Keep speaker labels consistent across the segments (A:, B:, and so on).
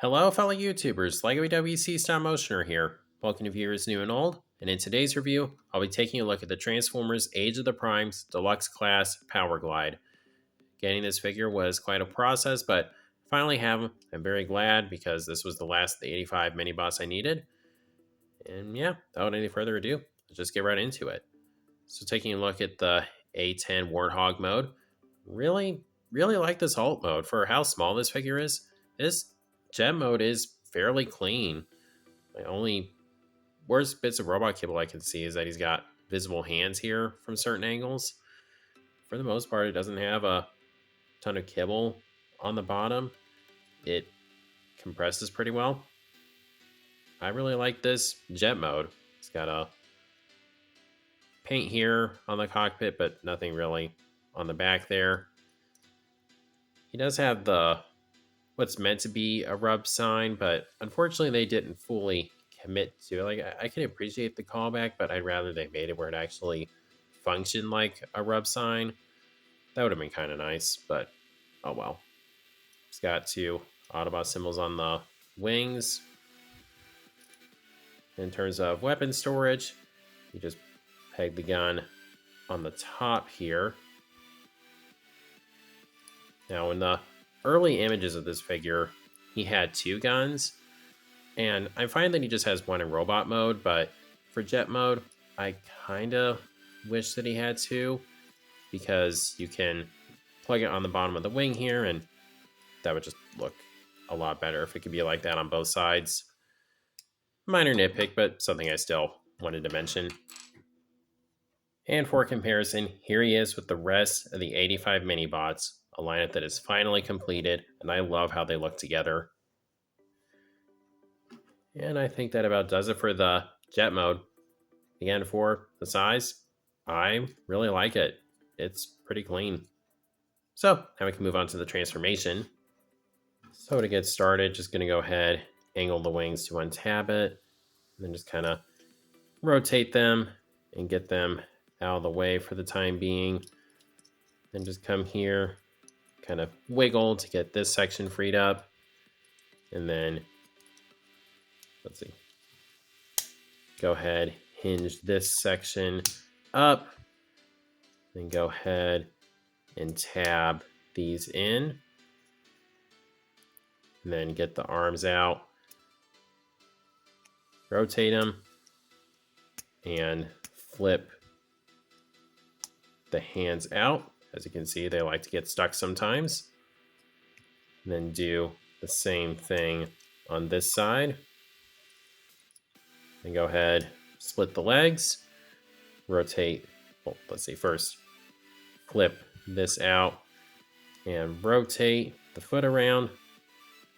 A: Hello, fellow YouTubers. LEGO WC Stop Motioner here. Welcome to viewers new and old. And in today's review, I'll be taking a look at the Transformers Age of the Primes Deluxe Class Powerglide. Getting this figure was quite a process, but finally have him. I'm very glad because this was the last of the 85 mini boss I needed. And yeah, without any further ado, let's just get right into it. So taking a look at the A10 Warthog mode, really like this alt mode for how small this figure is. This gem mode is fairly clean. The only worst bits of robot kibble I can see is that he's got visible hands here from certain angles. For the most part, it doesn't have a ton of kibble on the bottom. It compresses pretty well. I really like this jet mode. It's got a paint here on the cockpit, but nothing really on the back there. He does have the what's meant to be a rub sign, but unfortunately they didn't fully commit to it. Like, I can appreciate the callback, but I'd rather they made it where it actually functioned like a rub sign. That would have been kind of nice, but oh well. It's got two Autobot symbols on the wings. In terms of weapon storage, you just peg the gun on the top here. Now, in the early images of this figure, he had two guns, and I find that he just has one in robot mode, but for jet mode, I kind of wish that he had two, because you can plug it on the bottom of the wing here, and that would just look a lot better if it could be like that on both sides. Minor nitpick, but something I still wanted to mention. And for comparison, here he is with the rest of the 85 mini-bots, a lineup that is finally completed, and I love how they look together. And I think that about does it for the jet mode. Again, for the size, I really like it. It's pretty clean. So now we can move on to the transformation. So to get started, just going to go ahead, angle the wings to untab it, and then just kind of rotate them and get them out of the way for the time being. Then just come here, kind of wiggle to get this section freed up. And then, let's see, go ahead, hinge this section up. Then go ahead and tab these in. And then get the arms out. Rotate them. And flip the hands out. As you can see, they like to get stuck sometimes. And then do the same thing on this side. And go ahead, split the legs, rotate, well, let's see, first flip this out and rotate the foot around,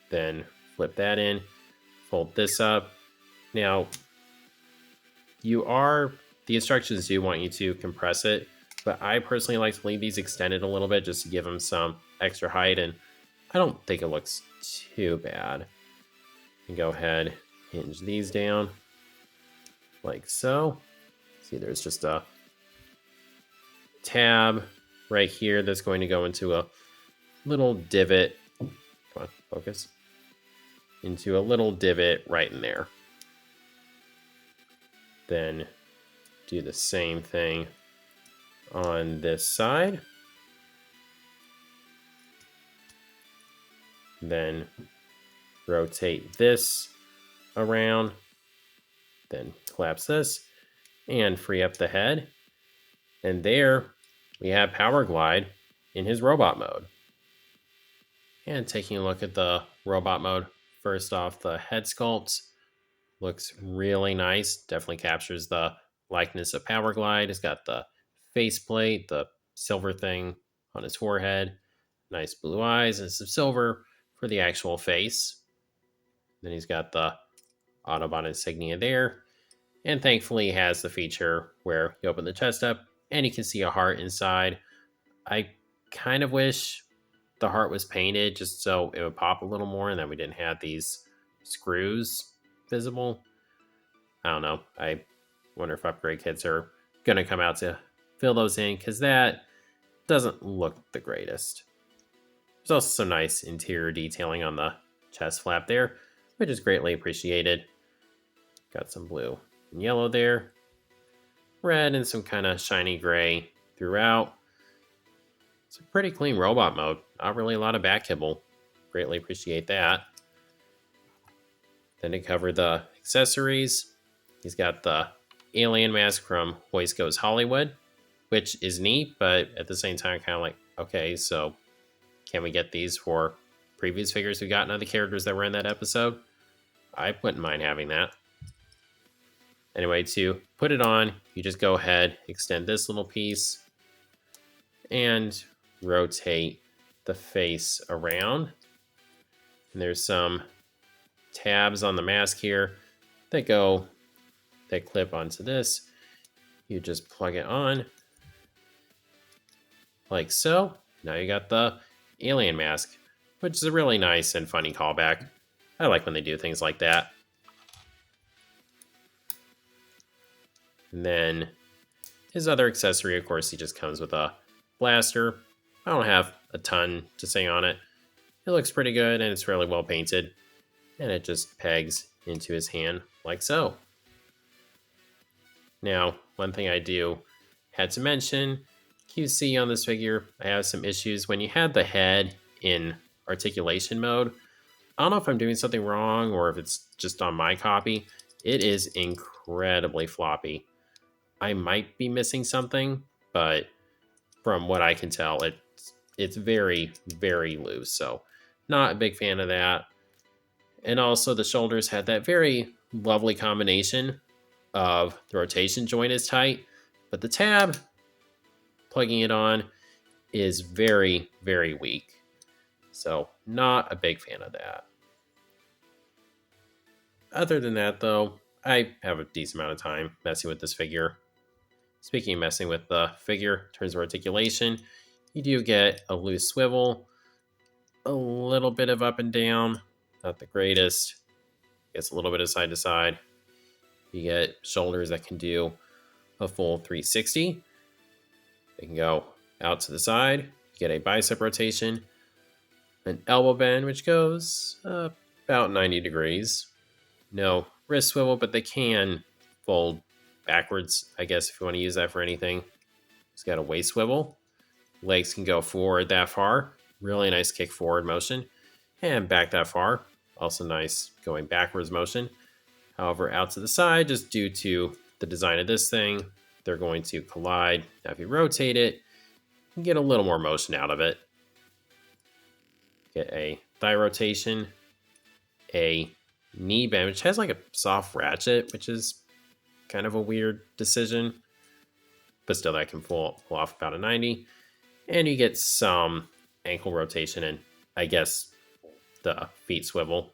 A: then flip that in, fold this up. Now, the instructions do want you to compress it, but I personally like to leave these extended a little bit just to give them some extra height, and I don't think it looks too bad. And go ahead, hinge these down like so. See, there's just a tab right here that's going to go into a little divot. Come on, focus. Into a little divot right in there. Then do the same thing on this side. Then rotate this around. Then collapse this and free up the head. And there we have Powerglide in his robot mode. And taking a look at the robot mode, first off, the head sculpt looks really nice. Definitely captures the likeness of Powerglide. It's got the faceplate, the silver thing on his forehead, nice blue eyes, and some silver for the actual face. Then he's got the Autobot insignia there. And thankfully, he has the feature where you open the chest up and you can see a heart inside. I kind of wish the heart was painted just so it would pop a little more and then we didn't have these screws visible. I don't know. I wonder if upgrade kits are going to come out to fill those in, because that doesn't look the greatest. There's also some nice interior detailing on the chest flap there, which is greatly appreciated. Got some blue and yellow there, red and some kind of shiny gray throughout. It's a pretty clean robot mode. Not really a lot of back kibble. Greatly appreciate that. Then to cover the accessories, he's got the alien mask from Hoist Goes Hollywood, which is neat, but at the same time, kind of like, okay, so can we get these for previous figures we got, and other characters that were in that episode? I wouldn't mind having that. Anyway, to put it on, you just go ahead, extend this little piece, and rotate the face around. And there's some tabs on the mask here that clip onto this. You just plug it on like so. Now you got the alien mask, which is a really nice and funny callback. I like when they do things like that. And then his other accessory, of course, he just comes with a blaster. I don't have a ton to say on it. It looks pretty good and it's really well painted. And it just pegs into his hand like so. Now, one thing I had to mention, QC on this figure, I have some issues. When you had the head in articulation mode, I don't know if I'm doing something wrong or if it's just on my copy. It is incredibly floppy. I might be missing something, but from what I can tell, it's very, very loose. So not a big fan of that. And also the shoulders had that very lovely combination of the rotation joint is tight, but the tab, plugging it on, is very, very weak. So not a big fan of that. Other than that, though, I have a decent amount of time messing with this figure. Speaking of messing with the figure, in terms of articulation, you do get a loose swivel, a little bit of up and down, not the greatest. Gets a little bit of side to side. You get shoulders that can do a full 360. They can go out to the side. You get a bicep rotation, an elbow bend, which goes about 90 degrees. No wrist swivel, but they can fold backwards, I guess, if you want to use that for anything. It's got a waist swivel. Legs can go forward that far. Really nice kick forward motion. And back that far. Also nice going backwards motion. However, out to the side, just due to the design of this thing, they're going to collide. Now, if you rotate it, you can get a little more motion out of it. Get a thigh rotation, a knee bend, which has like a soft ratchet, which is kind of a weird decision, but still that can pull off about a 90. And you get some ankle rotation and I guess the feet swivel.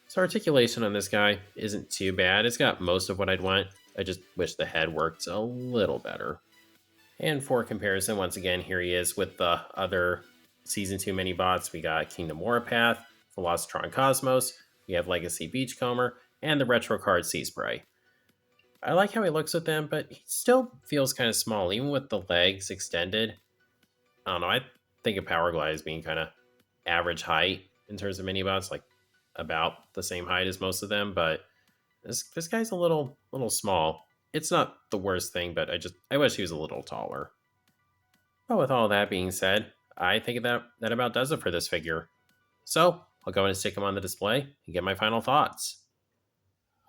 A: So articulation on this guy isn't too bad. It's got most of what I'd want. I just wish the head worked a little better. And for comparison, once again, here he is with the other Season 2 mini bots. We got Kingdom Warpath, Velocitron Cosmos, we have Legacy Beachcomber, and the Retro Card Sea Spray. I like how he looks with them, but he still feels kind of small, even with the legs extended. I don't know, I think of Powerglide as being kind of average height in terms of mini bots, like about the same height as most of them, but this guy's a little small. It's not the worst thing, but I wish he was a little taller. But with all that being said, I think that about does it for this figure. So I'll go and stick him on the display and get my final thoughts.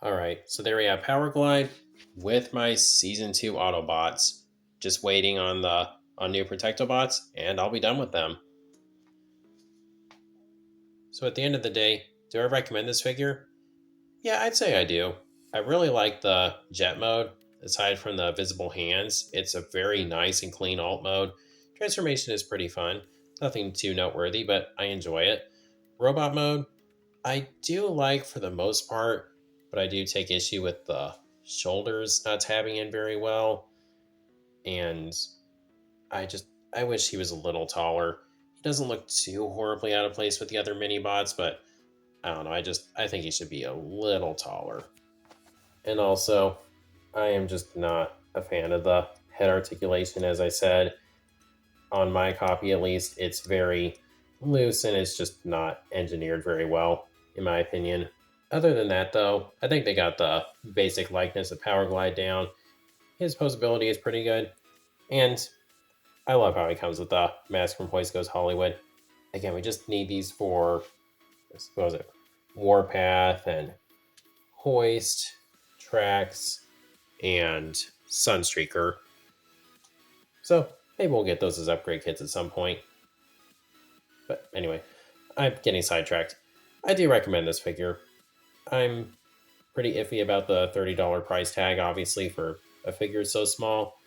A: Alright, so there we have Powerglide with my Season 2 Autobots. Just waiting on new Protectobots, and I'll be done with them. So at the end of the day, do I recommend this figure? Yeah, I'd say I do. I really like the jet mode. Aside from the visible hands, it's a very nice and clean alt mode. Transformation is pretty fun. Nothing too noteworthy, but I enjoy it. Robot mode, I do like for the most part, but I do take issue with the shoulders not tabbing in very well. And I wish he was a little taller. He doesn't look too horribly out of place with the other mini bots, but I don't know. I think he should be a little taller. And also, I am just not a fan of the head articulation. As I said, on my copy at least, it's very loose and it's just not engineered very well, in my opinion. Other than that, though, I think they got the basic likeness of Powerglide down. His posability is pretty good, and I love how he comes with the Mask from Hoist Goes Hollywood. Again, we just need these for, what was it, Warpath and Hoist, Tracks, and Sunstreaker. So maybe we'll get those as upgrade kits at some point. But anyway, I'm getting sidetracked. I do recommend this figure. I'm pretty iffy about the $30 price tag, obviously, for a figure so small.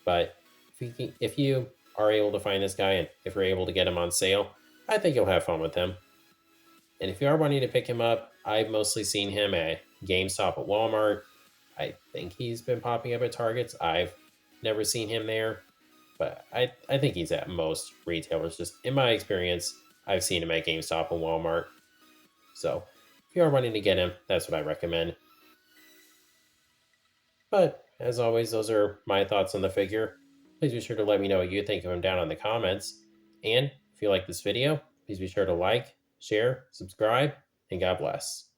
A: But if you are able to find this guy and if you're able to get him on sale, I think you'll have fun with him. And if you are wanting to pick him up, I've mostly seen him at GameStop at Walmart. I think he's been popping up at Targets. I've never seen him there, but I think he's at most retailers. Just in my experience, I've seen him at GameStop and Walmart. So if you are wanting to get him, that's what I recommend. But as always, those are my thoughts on the figure. Please be sure to let me know what you think of him down in the comments. And if you like this video, please be sure to like, share, subscribe, and God bless.